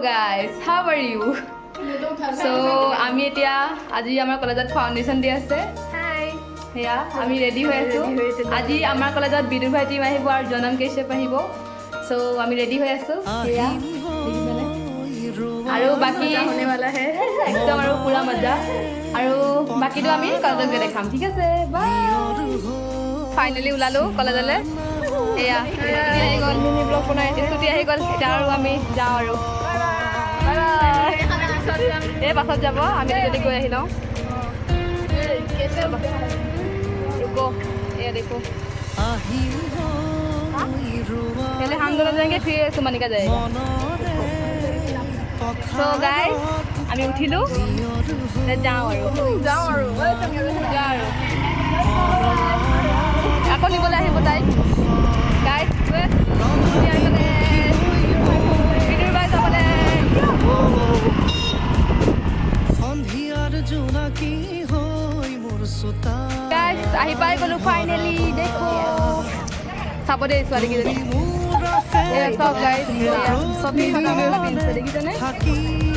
guys, how are you? So, আমি এতিয়া আজি আমাৰ কলেজত ফাউণ্ডেশ্যন ডে আছে। হাই। হেয়া আমি ৰেডি হৈ আছো। আজি আমাৰ কলেজত বিদুৰ ভাই টিম আহিব আৰু জনম কেশৱ আহিব। সো আমি ৰেডি হৈ আছো। হেয়া আৰু বাকি होने वाला है একদম আৰু পুৰা মজা আৰু বাকিটো আমি কলেজত গৈ দেখাম ঠিক আছে বাই ফাইনালি ওলালো কলেজলৈ এয়া আহি গ'ল মিনি ব্লগ বনাই স্কুটি আহি গ'ল এতিয়া আৰু আমি যাওঁ আৰু এই পাছত যাব আমি যদি গৈ আহি লওঁ रुको ये देखो पहले हम दोनों जाएंगे फिर सुमनिका जाएगा सो गाइस আমি উঠিলো যাওঁ আৰু আকৌ নিবলৈ আহিব তাই গাইস ভিডিঅ' বাই যাবলৈ গাইস আহি পাই গ'লো ফাইনেলি দেখো চাব দে ছোৱালীকেইজনী सब गाइस सभी खत्म पिनसे देखिछने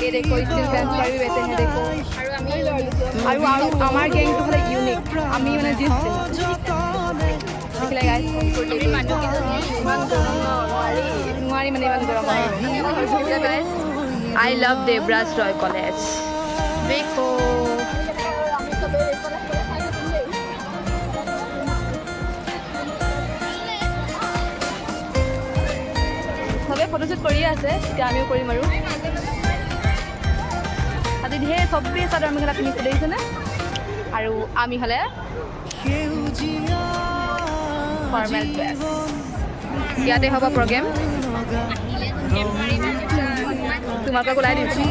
ये देखो स्टिल ट्रांसफर भी वैसे है देखो আৰু আমাৰ গেংটো মানে ইউনিক আমি মানে জিতছো দেখিলে গাইস আমি মানুহ কি ইমান গৰম নোৱাৰি মানে ইমান গৰম guys I love Debraj Roy college দেখো সবে ফটোশুট কৰিয়ে আছে এতিয়া আমিও কৰিম আৰু আজি ঢেৰ চবেই চাদৰ মেখেলা পিন্ধিছে দেখিছেনে আৰু আমি হ'লে ফৰ্মেল ড্ৰেছ ইয়াতে হ'ব প্ৰগ্ৰেম তোমালোকক ওলাই দিছোঁ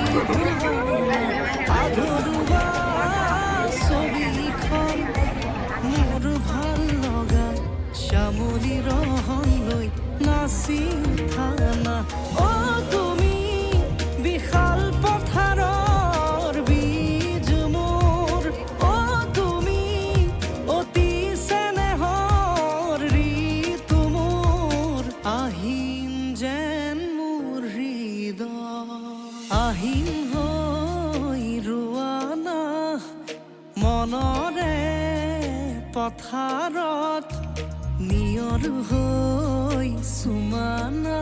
নাচি থানা ও তুমি বিশাল পথাৰৰ বীজ মোৰ ও তুমি অতি চেনেহৰ ঋতু মোৰ আহিন যেন মোৰ হৃদয় আহিন হৈ ৰোৱানা মনৰে পথাৰত নিয়ৰ হৈ সুমানা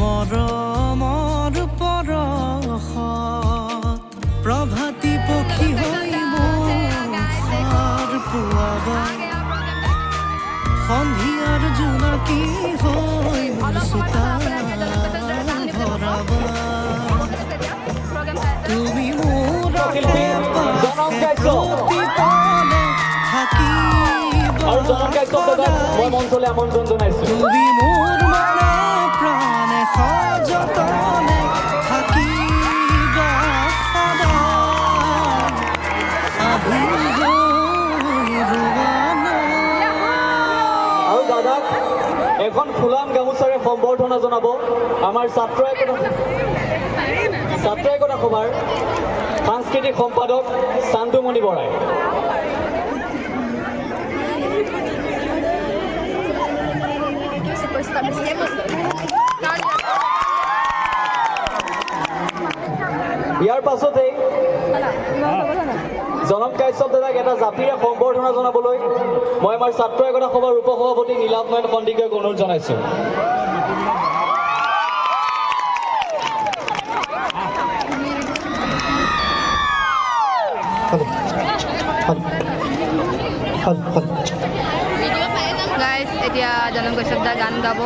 মৰমৰ পৰশত প্ৰভাতী পক্ষী হৈ মোৰ পুৱাবা সন্ধিয়াৰ জোনাকী হৈ মোৰ চোতা ভৰাবা তুমি মোৰ প্ৰতিপলে থাকি আৰু জনম কাশ্যপ দাদাক মই মঞ্চলৈ আমন্ত্ৰণ জনাইছোঁ তুমি মোৰ মনে প্ৰাণে সযতনে থাকিবা সদায় আহিল হৈ ৰোৱানা আৰু দাদাক এখন ফুলাম গামোচাৰে সম্বৰ্ধনা জনাব আমাৰ ছাত্ৰ একতা সভাৰ সাংস্কৃতিক সম্পাদক চান্দুমণি বৰাই ইয়াৰ পাছতেই জনম কাশ্যপ দাদাক এটা জাতিৰে সম্বৰ্ধনা জনাবলৈ মই আমাৰ ছাত্ৰ একতা সভাৰ উপ সভাপতি নীলাভ নয়ন সন্দিকৈক অনুৰোধ জনাইছোঁ গাইস এতিয়া জনম কাশ্যপ দা গান গাব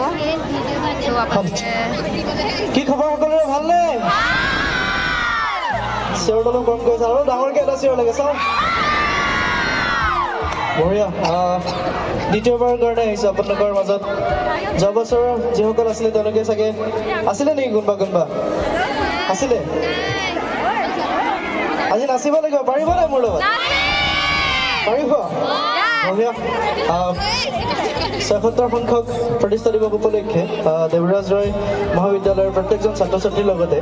কি খবৰ সকলোৰে ভালনে চিঞৰডালো গৰম কৰিছে আৰু ডাঙৰকৈ এটা চিঞৰ লাগে চাওঁ বঢ়িয়া দ্বিতীয়বাৰৰ কাৰণে আহিছোঁ আপোনালোকৰ মাজত যোৱা বছৰ যিসকল আছিলে তেওঁলোকে চাগে আছিলে নেকি কোনোবা আছিলে আজি নাচিব লাগিব পাৰিব নাই মোৰ লগত পাৰিব বঢ়িয়া ৭৭ সংখ্যক প্ৰতিষ্ঠা দিৱস উপলক্ষে দেৱৰাজ ৰয় মহাবিদ্যালয়ৰ প্ৰত্যেকজন ছাত্ৰ ছাত্ৰীৰ লগতে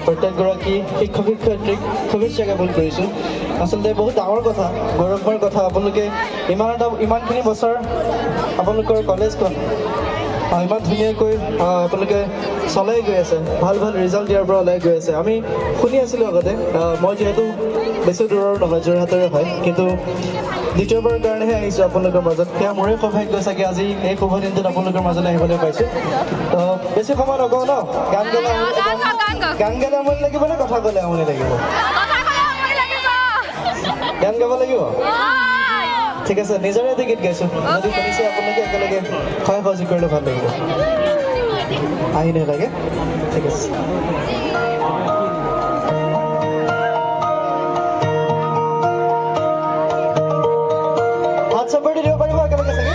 প্ৰত্যেকগৰাকী শিক্ষক শিক্ষয়িত্ৰীক শুভেচ্ছা জ্ঞাপন কৰিছোঁ আচলতে বহুত ডাঙৰ কথা গৌৰৱৰ কথা আপোনালোকে ইমানখিনি বছৰ আপোনালোকৰ কলেজখন ইমান ধুনীয়াকৈ আপোনালোকে চলাই গৈ আছে, ভাল ভাল ৰিজাল্ট দিয়াৰ পৰা ওলাই গৈ আছে। আমি শুনি আছিলোঁ আগতে, মই যিহেতু বেছি দূৰৰ নহয়, যোৰহাটৰে হয়, কিন্তু দ্বিতীয়বাৰৰ কাৰণেহে আহিছোঁ আপোনালোকৰ মাজত। সেয়া মোৰে সৌভাগ্য চাগে আজি এই শুভ দিনটোত আপোনালোকৰ মাজলৈ আহিবলৈ পাইছোঁ। বেছি সময় নকওঁ ন, গান গালে আমনি লাগিব নে কথা ক'লে আমনি লাগিব? গান গাব লাগিব? ঠিক আছে, নিজৰে এটি গীত গাইছোঁ, যদি শুনিছে আপোনালোকে একেলগে সহায় সহযোগ কৰিলে ভাল লাগিব। আহি নালাগে, ঠিক আছে। হাত চাপৰি দিব পাৰিব একেলগে চাগে?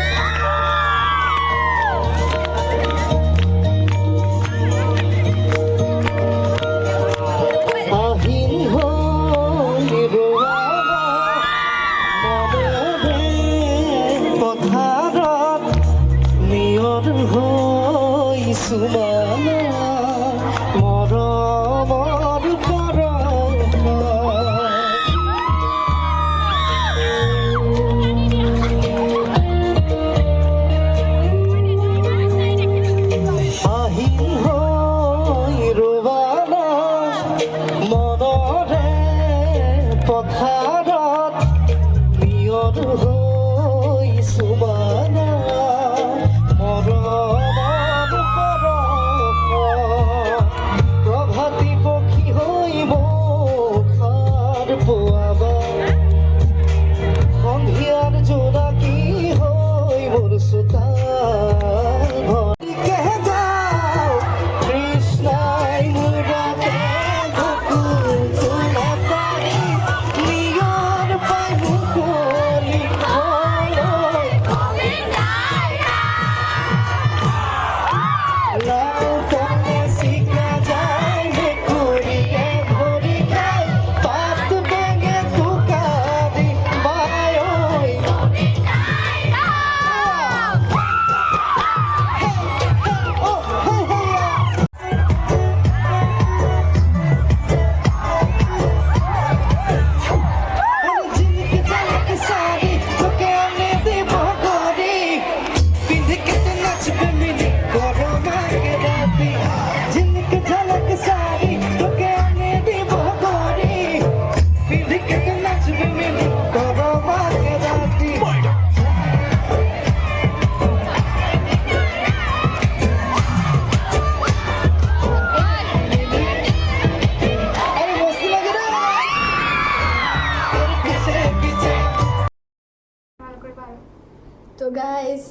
তো গাইজ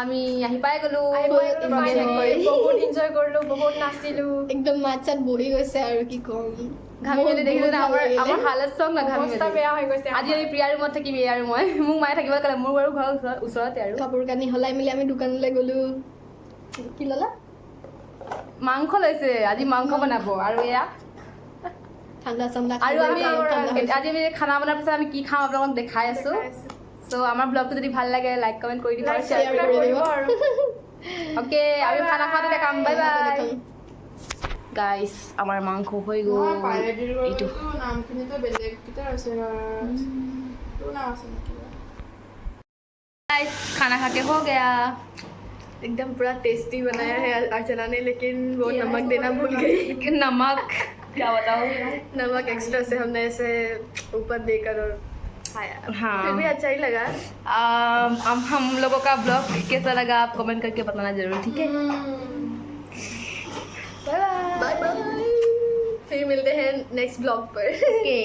আমি আহি পাই গ'লো, বহুত এনজয় কৰিলোঁ, বহুত নাচিলোঁ, একদম মাত চাত বহি গৈছে আৰু কি ক'ম। ঘামি মেলি দেখিলোঁ আমাৰ হালত চব না ঘামি অৱস্থা বেয়া হৈ গৈছে। আজি আমি প্ৰিয়া ৰুমত থাকিম, এই আৰু মই মোক মায়ে থাকিব ক'লে, মোৰ বাৰু ঘৰৰ ওচৰতে আৰু কাপোৰ কানি সলাই মেলি আমি দোকানলৈ গ'লোঁ। কি ল'লা? মাংস লৈছে, আজি মাংস বনাব আৰু এয়া ঠাণ্ডা চাণ্ডা আৰু আমি আজি খানা বনোৱাৰ পিছত আমি কি খাম আপোনালোকক দেখাই আছোঁ। চ' আমাৰ ব্লগটো যদি ভাল লাগে লাইক কমেণ্ট কৰি দিব আৰু শ্বেয়াৰ কৰি দিব আৰু অ'কে, আমি খানা খাওঁতে দেখাম, বাই বাই গাইছ। আমাৰ মাংস হৈ গ'ল, এইটো गाइस खाना खा के हो गया, एकदम पूरा टेस्टी बनाया है अर्चना ने, लेकिन वो नमक देना भूल गई। नमक क्या बताओ, नमक एक्स्ट्रा से हमने ऐसे ऊपर देकर और खाया। हाँ। फिर भी अच्छा ही लगा। हम लोगों का ब्लॉग कैसा लगा आप कमेंट करके बताना जरूर, ठीक है? Bye bye. फिर मिलते हैं नेक्स्ट ब्लॉग पर। ओके।